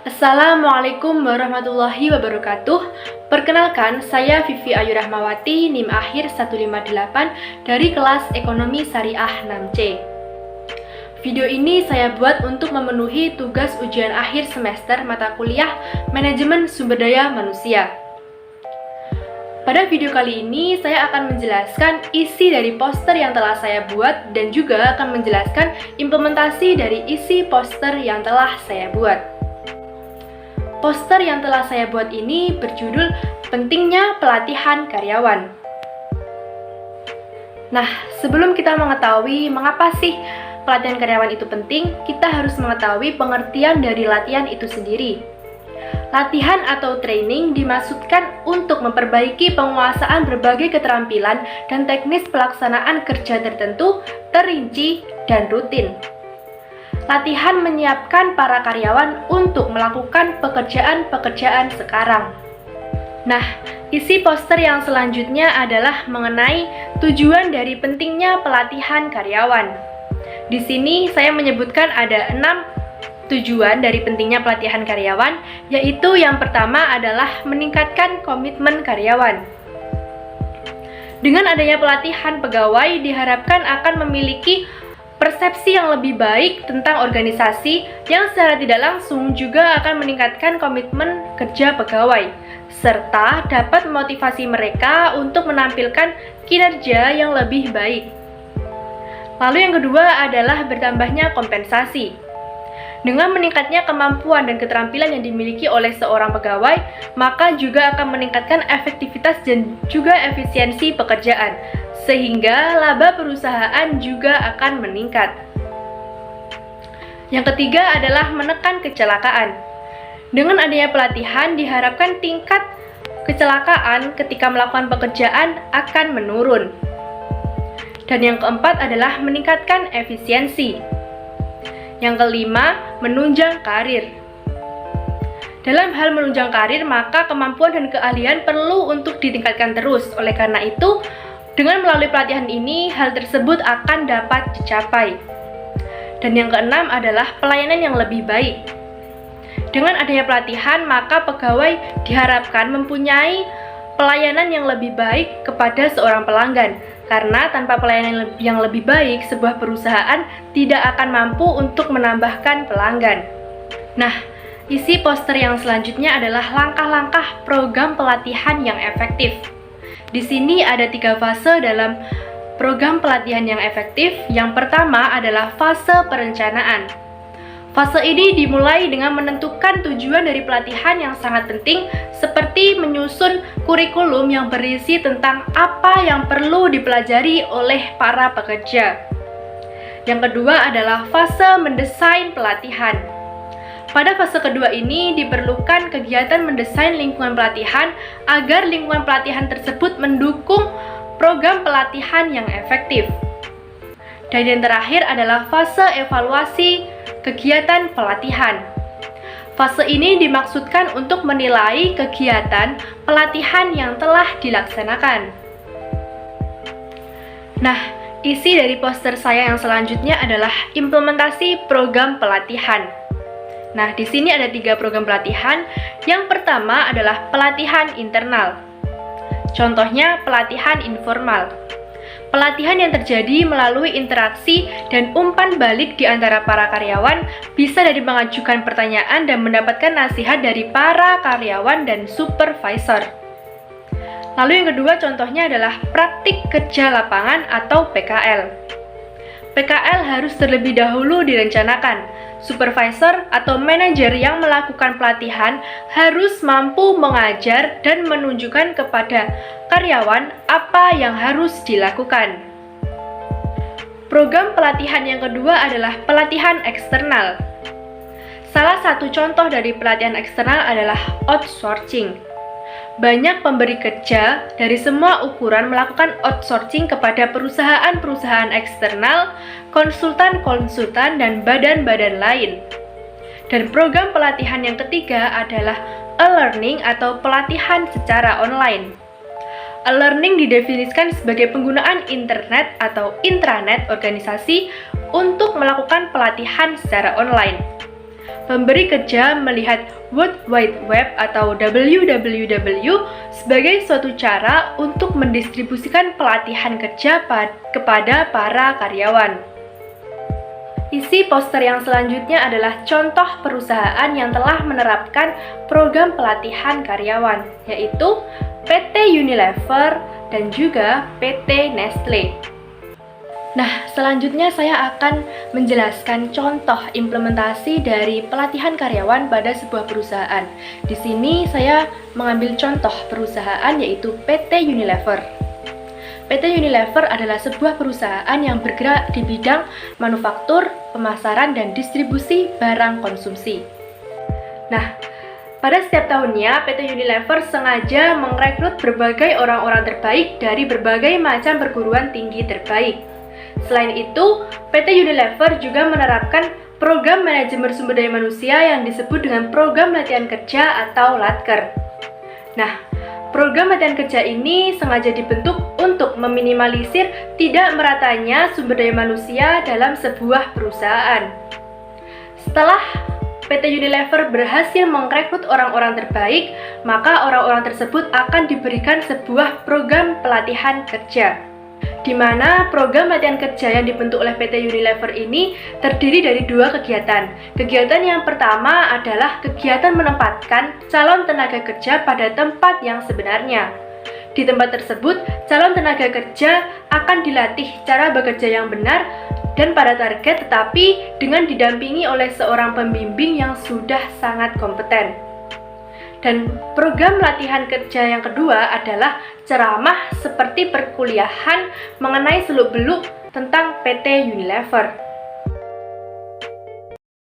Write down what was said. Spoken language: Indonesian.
Assalamualaikum warahmatullahi wabarakatuh. Perkenalkan, saya Vivi Ayu Rahmawati, NIM akhir 158 dari kelas Ekonomi Syariah 6C. Video ini saya buat untuk memenuhi tugas ujian akhir semester mata kuliah Manajemen Sumber Daya Manusia. Pada video kali ini, saya akan menjelaskan isi dari poster yang telah saya buat dan juga akan menjelaskan implementasi dari isi poster yang telah saya buat. Poster yang telah saya buat ini berjudul Pentingnya Pelatihan Karyawan. Nah, sebelum kita mengetahui mengapa sih pelatihan karyawan itu penting, kita harus mengetahui pengertian dari latihan itu sendiri. Latihan atau training dimaksudkan untuk memperbaiki penguasaan berbagai keterampilan dan teknis pelaksanaan kerja tertentu, terinci, dan rutin. Latihan menyiapkan para karyawan untuk melakukan pekerjaan-pekerjaan sekarang. Nah, isi poster yang selanjutnya adalah mengenai tujuan dari pentingnya pelatihan karyawan. Di sini saya menyebutkan ada 6 tujuan dari pentingnya pelatihan karyawan, yaitu yang pertama adalah meningkatkan komitmen karyawan. Dengan adanya pelatihan, pegawai diharapkan akan memiliki persepsi yang lebih baik tentang organisasi yang secara tidak langsung juga akan meningkatkan komitmen kerja pegawai, serta dapat memotivasi mereka untuk menampilkan kinerja yang lebih baik. Lalu yang kedua adalah bertambahnya kompensasi. Dengan meningkatnya kemampuan dan keterampilan yang dimiliki oleh seorang pegawai, maka juga akan meningkatkan efektivitas dan juga efisiensi pekerjaan, sehingga laba perusahaan juga akan meningkat. Yang ketiga adalah menekan kecelakaan. Dengan adanya pelatihan, diharapkan tingkat kecelakaan ketika melakukan pekerjaan akan menurun. Dan yang keempat adalah meningkatkan efisiensi. Yang kelima, menunjang karir. Dalam hal menunjang karir, maka kemampuan dan keahlian perlu untuk ditingkatkan terus. Oleh karena itu, dengan melalui pelatihan ini, hal tersebut akan dapat dicapai. Dan yang keenam adalah pelayanan yang lebih baik. Dengan adanya pelatihan, maka pegawai diharapkan mempunyai pelayanan yang lebih baik kepada seorang pelanggan. Karena tanpa pelayanan yang lebih baik, sebuah perusahaan tidak akan mampu untuk menambahkan pelanggan. Nah, isi poster yang selanjutnya adalah langkah-langkah program pelatihan yang efektif. Di sini ada 3 fase dalam program pelatihan yang efektif. Yang pertama adalah fase perencanaan. Fase ini dimulai dengan menentukan tujuan dari pelatihan yang sangat penting, seperti menyusun kurikulum yang berisi tentang apa yang perlu dipelajari oleh para pekerja. Yang kedua adalah fase mendesain pelatihan. Pada fase kedua ini diperlukan kegiatan mendesain lingkungan pelatihan agar lingkungan pelatihan tersebut mendukung program pelatihan yang efektif. Dan yang terakhir adalah fase evaluasi kegiatan pelatihan. Fase ini dimaksudkan untuk menilai kegiatan pelatihan yang telah dilaksanakan. Nah, isi dari poster saya yang selanjutnya adalah implementasi program pelatihan. Nah, di sini ada 3 program pelatihan. Yang pertama adalah pelatihan internal. Contohnya pelatihan informal. Pelatihan yang terjadi melalui interaksi dan umpan balik di antara para karyawan, bisa dari mengajukan pertanyaan dan mendapatkan nasihat dari para karyawan dan supervisor. Lalu yang kedua contohnya adalah praktik kerja lapangan atau PKL. PKL harus terlebih dahulu direncanakan. Supervisor atau manajer yang melakukan pelatihan harus mampu mengajar dan menunjukkan kepada karyawan apa yang harus dilakukan. Program pelatihan yang kedua adalah pelatihan eksternal. Salah satu contoh dari pelatihan eksternal adalah outsourcing. Banyak pemberi kerja dari semua ukuran melakukan outsourcing kepada perusahaan-perusahaan eksternal, konsultan-konsultan, dan badan-badan lain. Dan program pelatihan yang ketiga adalah e-learning atau pelatihan secara online. E-learning didefinisikan sebagai penggunaan internet atau intranet organisasi untuk melakukan pelatihan secara online. Pemberi kerja melihat World Wide Web atau WWW sebagai suatu cara untuk mendistribusikan pelatihan kerja kepada para karyawan. Isi poster yang selanjutnya adalah contoh perusahaan yang telah menerapkan program pelatihan karyawan, yaitu PT Unilever dan juga PT Nestle. Nah, selanjutnya saya akan menjelaskan contoh implementasi dari pelatihan karyawan pada sebuah perusahaan. Di sini saya mengambil contoh perusahaan yaitu PT Unilever. PT Unilever adalah sebuah perusahaan yang bergerak di bidang manufaktur, pemasaran, dan distribusi barang konsumsi. Nah, pada setiap tahunnya, PT Unilever sengaja merekrut berbagai orang-orang terbaik dari berbagai macam perguruan tinggi terbaik. Selain itu, PT Unilever juga menerapkan program manajemen sumber daya manusia yang disebut dengan program latihan kerja atau LATKER. Nah, program latihan kerja ini sengaja dibentuk untuk meminimalisir tidak meratanya sumber daya manusia dalam sebuah perusahaan. Setelah PT Unilever berhasil merekrut orang-orang terbaik, maka orang-orang tersebut akan diberikan sebuah program pelatihan kerja, di mana program latihan kerja yang dibentuk oleh PT Unilever ini terdiri dari dua kegiatan. Kegiatan yang pertama adalah kegiatan menempatkan calon tenaga kerja pada tempat yang sebenarnya. Di tempat tersebut, calon tenaga kerja akan dilatih cara bekerja yang benar dan pada target, tetapi dengan didampingi oleh seorang pembimbing yang sudah sangat kompeten. Dan program latihan kerja yang kedua adalah ceramah seperti perkuliahan mengenai seluk-beluk tentang PT Unilever.